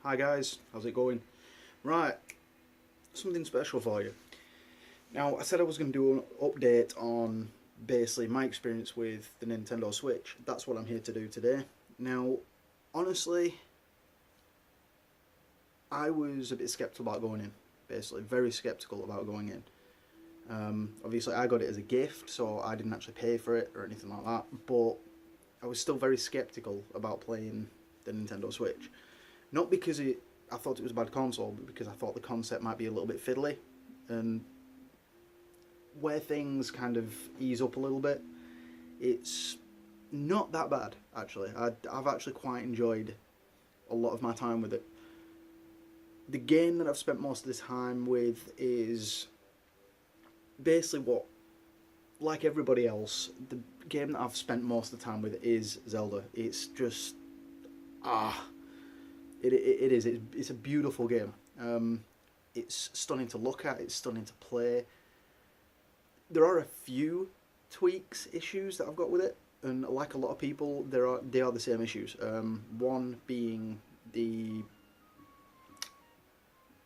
Hi guys, how's it going? Right, something special for you. Now, I said I was going to do an update on basically my experience with the Nintendo Switch. That's what I'm here to do today. Now, honestly, I was a bit skeptical about going in. Basically, very skeptical about going in. Obviously, I got it as a gift, so I didn't actually pay for it or anything like that. But I was still very skeptical about playing the Nintendo Switch. Not because I thought it was a bad console, but because I thought the concept might be a little bit fiddly. And where things kind of ease up a little bit, it's not that bad, actually. I've actually quite enjoyed a lot of my time with it. The game that I've spent most of this time with is basically what, like everybody else, the game that I've spent most of the time with is Zelda. It's just, it is. It's a beautiful game. It's stunning to look at. It's stunning to play. There are a few tweaks, issues that I've got with it, and like a lot of people, they are the same issues. One being the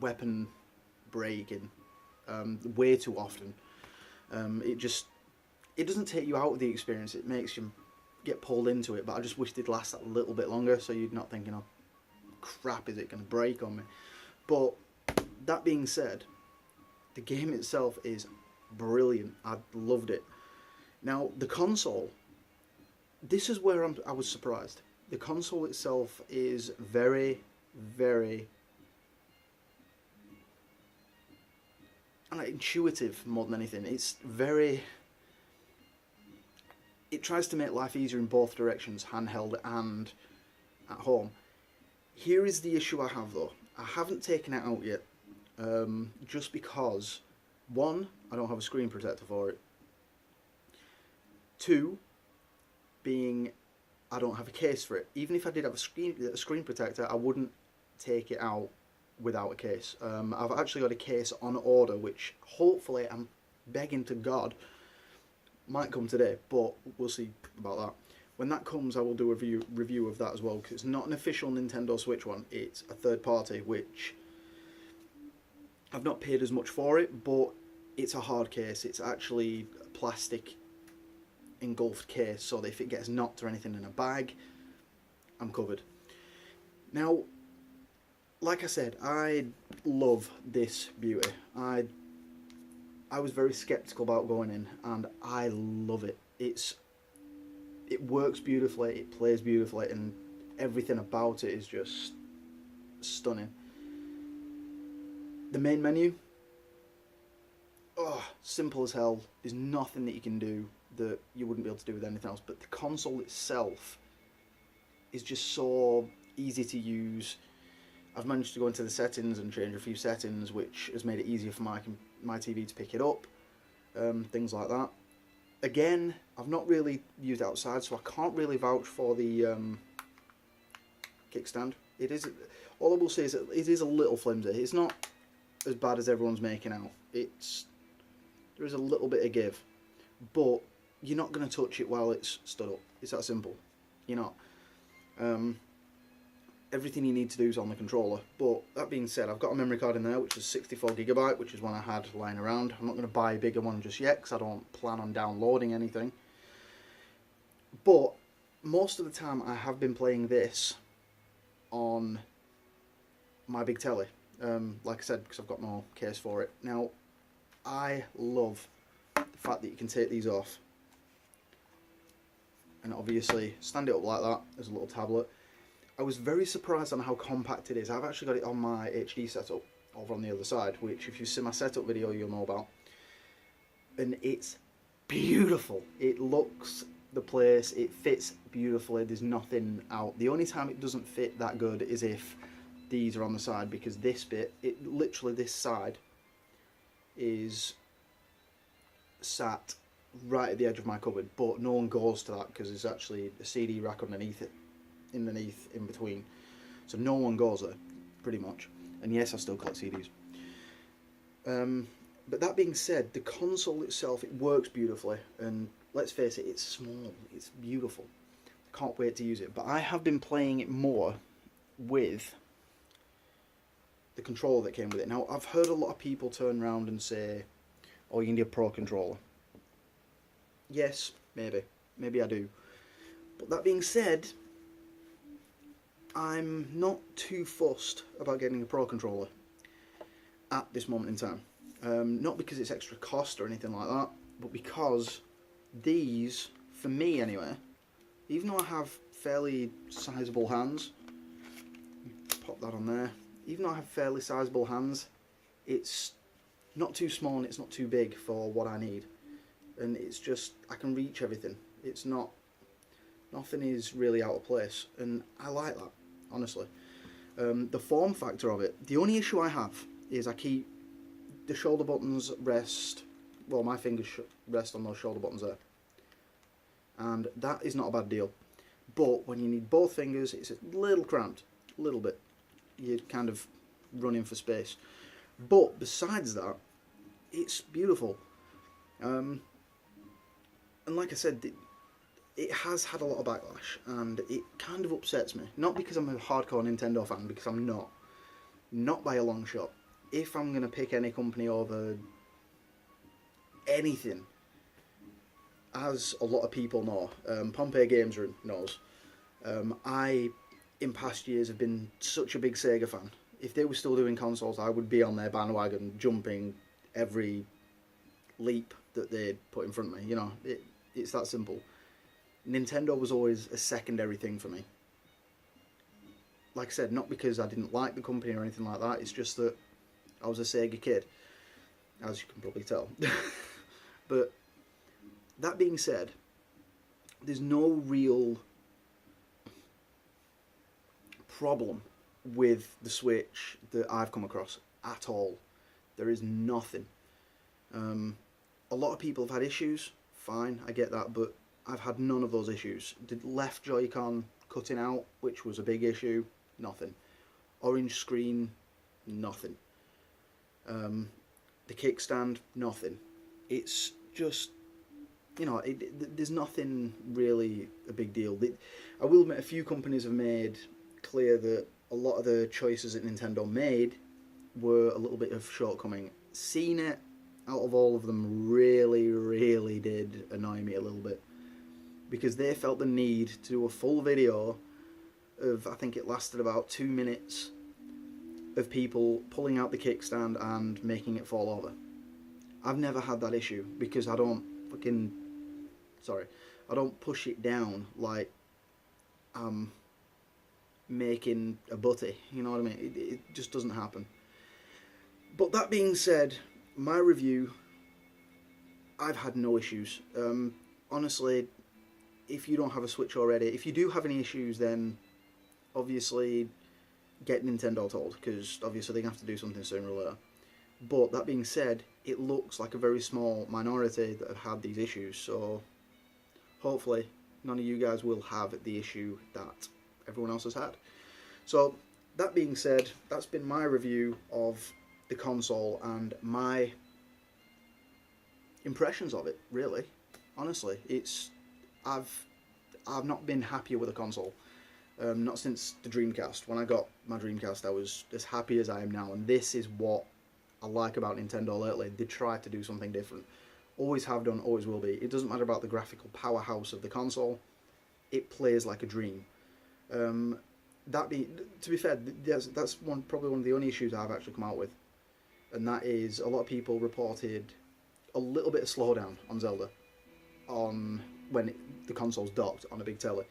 weapon breaking way too often. It doesn't take you out of the experience. It makes you get pulled into it. But I just wish they'd last a little bit longer, so you're not thinking, "Oh, crap, is it going to break on me?" But that being said, the game itself is brilliant. I loved it. Now, the console, this is where I was surprised. The console itself is very, very intuitive more than anything. It tries to make life easier in both directions, handheld and at home. Here is the issue I have though. I haven't taken it out yet, just because, one, I don't have a screen protector for it. Two, being I don't have a case for it. Even if I did have a screen protector, I wouldn't take it out without a case. I've actually got a case on order, which hopefully, I'm begging to God, might come today, but we'll see about that. When that comes, I will do a review of that as well, because it's not an official Nintendo Switch one, it's a third party, which I've not paid as much for it, but it's a hard case. It's actually a plastic engulfed case, so that if it gets knocked or anything in a bag, I'm covered. Now, like I said, I love this beauty. I was very skeptical about going in, and I love it. It works beautifully, it plays beautifully, and everything about it is just stunning. The main menu, simple as hell. There's nothing that you can do that you wouldn't be able to do with anything else. But the console itself is just so easy to use. I've managed to go into the settings and change a few settings, which has made it easier for my TV to pick it up. Things like that. Again, I've not really used it outside, so I can't really vouch for the kickstand. All I will say is that it is a little flimsy. It's not as bad as everyone's making out. There is a little bit of give, but you're not going to touch it while it's stood up. It's that simple. You're not. Everything you need to do is on the controller. But that being said, I've got a memory card in there, which is 64GB, which is one I had lying around. I'm not going to buy a bigger one just yet, because I don't plan on downloading anything. But most of the time I have been playing this on my big telly. Like I said, because I've got no case for it. Now, I love the fact that you can take these off and obviously stand it up like that as a little tablet. I was very surprised on how compact it is. I've actually got it on my HD setup over on the other side, which if you see my setup video you'll know about. And it's beautiful. It looks the place, it fits beautifully, there's nothing out. The only time it doesn't fit that good is if these are on the side, because this bit, literally this side is sat right at the edge of my cupboard, but no one goes to that because there's actually a CD rack underneath it, in between, so no one goes there pretty much. And yes, I still collect CDs. But that being said, the console itself, it works beautifully, and let's face it, it's small, it's beautiful. Can't wait to use it. But I have been playing it more with the controller that came with it. Now, I've heard a lot of people turn around and say, oh, you need a Pro controller. Yes, maybe. Maybe I do. But that being said, I'm not too fussed about getting a Pro controller at this moment in time. Not because it's extra cost or anything like that, but because these, for me anyway, even though I have fairly sizable hands, pop that on there, even though I have fairly sizable hands, it's not too small and it's not too big for what I need. And it's just, I can reach everything. It's not, nothing is really out of place. And I like that, honestly. The form factor of it, the only issue I have is I keep the shoulder buttons rest, well, my fingers rest on those shoulder buttons there. And that is not a bad deal. But when you need both fingers, it's a little cramped, a little bit. You're kind of running for space. But besides that, it's beautiful. And like I said, it has had a lot of backlash, and it kind of upsets me. Not because I'm a hardcore Nintendo fan, because I'm not. Not by a long shot. If I'm going to pick any company over anything, as a lot of people know, Pompeii Games Room knows, I, in past years, have been such a big Sega fan. If they were still doing consoles, I would be on their bandwagon, jumping every leap that they put in front of me. You know, it's that simple. Nintendo was always a secondary thing for me. Like I said, not because I didn't like the company or anything like that, it's just that I was a Sega kid, as you can probably tell. But that being said, there's no real problem with the Switch that I've come across at all. There is nothing. A lot of people have had issues, fine, I get that, but I've had none of those issues. The left Joy-Con cutting out, which was a big issue, nothing. Orange screen, nothing. The kickstand, nothing. It's just, you know, there's nothing really a big deal. I will admit a few companies have made clear that a lot of the choices that Nintendo made were a little bit of shortcoming. CNET, out of all of them, really did annoy me a little bit, because they felt the need to do a full video of, I think it lasted about 2 minutes, of people pulling out the kickstand and making it fall over. I've never had that issue, because I don't push it down like I'm making a butty, you know what I mean? It just doesn't happen. But that being said, my review, I've had no issues. Honestly, if you don't have a Switch already, if you do have any issues, then obviously get Nintendo told, because obviously they're going to have to do something sooner or later. But that being said, it looks like a very small minority that have had these issues, so hopefully none of you guys will have the issue that everyone else has had. So that being said, that's been my review of the console and my impressions of it, really. Honestly, I've not been happier with a console. Not since the Dreamcast. When I got my Dreamcast, I was as happy as I am now, and this is what I like about Nintendo lately. They try to do something different. Always have done, always will be. It doesn't matter about the graphical powerhouse of the console. It plays like a dream. To be fair, that's probably one of the only issues I've actually come out with, and that is a lot of people reported a little bit of slowdown on Zelda when the console's docked on a big telly.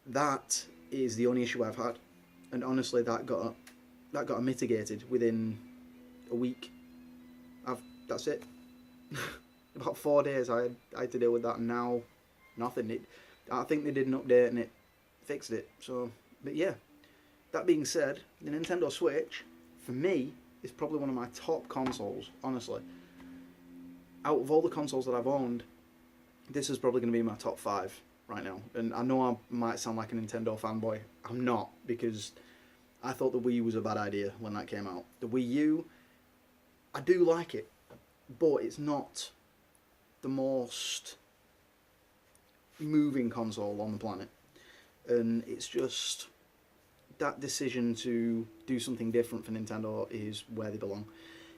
That is the only issue I've had, and honestly, that got mitigated within a week. That's it. About 4 days I had to deal with that, and now nothing. I think they did an update and it fixed it. So, but yeah. That being said, the Nintendo Switch, for me, is probably one of my top consoles. Honestly, out of all the consoles that I've owned, this is probably going to be my top 5 right now. And I know I might sound like a Nintendo fanboy. I'm not, because I thought the Wii was a bad idea when that came out. The Wii U, I do like it, but it's not the most moving console on the planet. And it's just that decision to do something different for Nintendo is where they belong.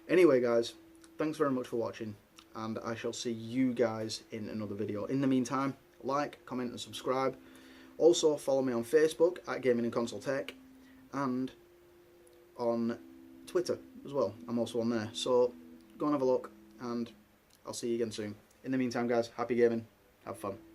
Anyway, guys, thanks very much for watching, and I shall see you guys in another video. In the meantime, like, comment and subscribe. Also, follow me on Facebook at Gaming and Console Tech, and on Twitter as well. I'm also on there. So go and have a look, and I'll see you again soon. In the meantime, guys, happy gaming. Have fun.